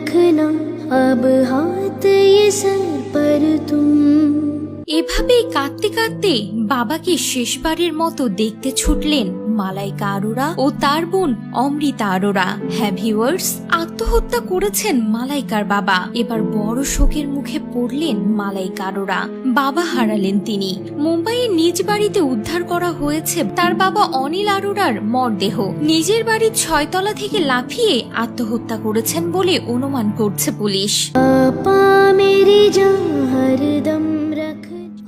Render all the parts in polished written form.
रखना अब हाथ ये सर पर तुम। এভাবেই কাঁদতে কাঁদতে বাবাকে শেষবারের মতো দেখতে ছুটলেন মালাইকা আরোরা ও তার বোন অমৃতা আরোরা। হ্যাঁ ভিউয়ার্স, আত্মহত্যা করেছেন মালাইকার বাবা। এবার বড় শোকের মুখে পড়লেন মালাইকা আরোরা। বাবা হারালেন তিনি। মুম্বাইয়ের নিজ বাড়িতে উদ্ধার করা হয়েছে তার বাবা অনিল আরোরার মরদেহ। নিজের বাড়ির 6 তলা থেকে লাফিয়ে আত্মহত্যা করেছেন বলে অনুমান করছে পুলিশ। আপা মেরি জান হরদম রাখ।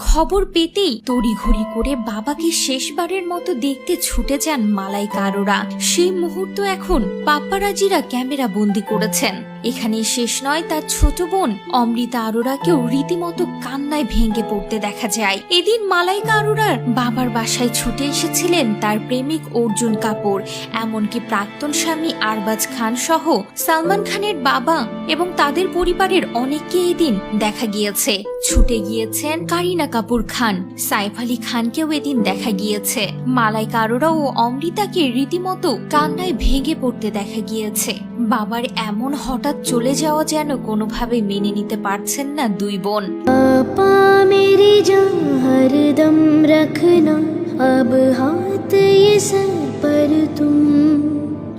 খবর পেতেই তড়িঘড়ি করে বাবাকে শেষবারের মতো দেখতে ছুটে যান মালাইকা আরোরা। সেই মুহূর্ত এখন পাপ্পারাজিরা ক্যামেরা বন্দি করেছেন। এখানেই শেষ নয়, তার ছোট বোন অমৃতা আরোরাকেও রীতিমতো কান্নায় ভেঙে পড়তে দেখা যায়। এদিন মালাইকা আরোরার বাবার বাসায় ছুটে এসেছিলেন তার প্রেমিক অর্জুন কাপুর, এমনকি প্রাক্তন স্বামী আরবাজ খান সহ সালমান খানের বাবা এবং তাদের পরিবারের অনেককে এদিন দেখা গিয়েছে। ছুটে গিয়েছেন কারিনা কাপুর খান, সাইফ আলী খানকেও এদিন দেখা গিয়েছে। মালাইকা আরোরা ও অমৃতাকে রীতিমতো কান্নায় ভেঙে পড়তে দেখা গিয়েছে। বাবার এমন হঠাৎ চলে যাওয়া যেন কোনোভাবে মেনে নিতে পারছেন না দুই বোন। আপা মেরি জান হরদম রখনা अब हाथ ये सर पर तुम।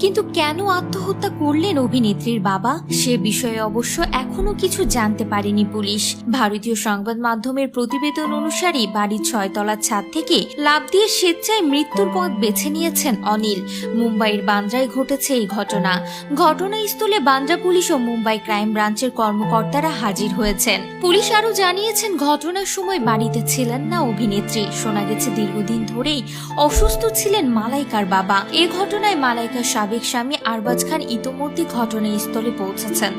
কিন্তু কেন আত্মহত্যা করলেন অভিনেত্রীর বাবা, সে বিষয়ে অবশ্য এখনো কিছু জানতে পারেনি পুলিশ। ভারতীয় সংবাদ মাধ্যমের প্রতিবেদন অনুসারে বাড়ির 6 তলার ছাদ থেকে লাফ দিয়ে স্বেচ্ছায় মৃত্যুর পথ বেছে নিয়েছেন অনিল। মুম্বাইয়ের বান্দ্রায় ঘটেছে এই ঘটনা। ঘটনাস্থলে বান্দ্রা পুলিশ ও মুম্বাই ক্রাইম ব্রাঞ্চের কর্মকর্তারা হাজির হয়েছেন। পুলিশ আরো জানিয়েছেন ঘটনার সময় বাড়িতে ছিলেন না অভিনেত্রী। শোনা গেছে দীর্ঘদিন ধরেই অসুস্থ ছিলেন মালাইকার বাবা। এ ঘটনায় মালাইকার সাবেক স্বামী আরবাজ খান ইতোমধ্যে ঘটনাস্থলে পৌঁছেছেন।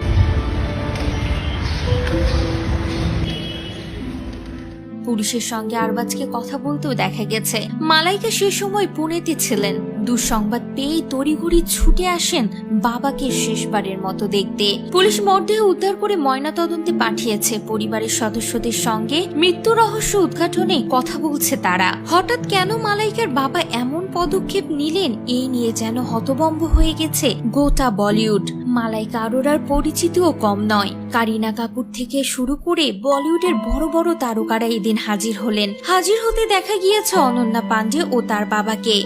পুলিশের সঙ্গে আরবাজকে কথা বলতেও দেখা গেছে। মালাইকা সে সময় পুনেতে ছিলেন। দুঃসংবাদ পেয়ে তড়িঘড়ি ছুটে আসেন বাবাকে শেষবারের মতো দেখতে। পুলিশ মরদেহ উদ্ধার করে ময়নাতদন্তে পাঠিয়েছে। পরিবারের সদস্যদের সঙ্গে মৃত্যু রহস্য উদ্ঘাটনে কথা বলছে তারা। হঠাৎ কেন মালাইকার বাবা এমন পদক্ষেপ নিলেন, এই নিয়ে যেন হতভম্ব হয়ে গেছে গোটা বলিউড। মালাইকা আরোরার পরিচিতিও কম নয়। কারিনা কাপুর থেকে শুরু করে বলিউডের বড় বড় তারকারা এদিন হাজির হলেন। হাজির হতে দেখা গিয়েছে অনন্যা পান্ডে ও তার বাবাকে।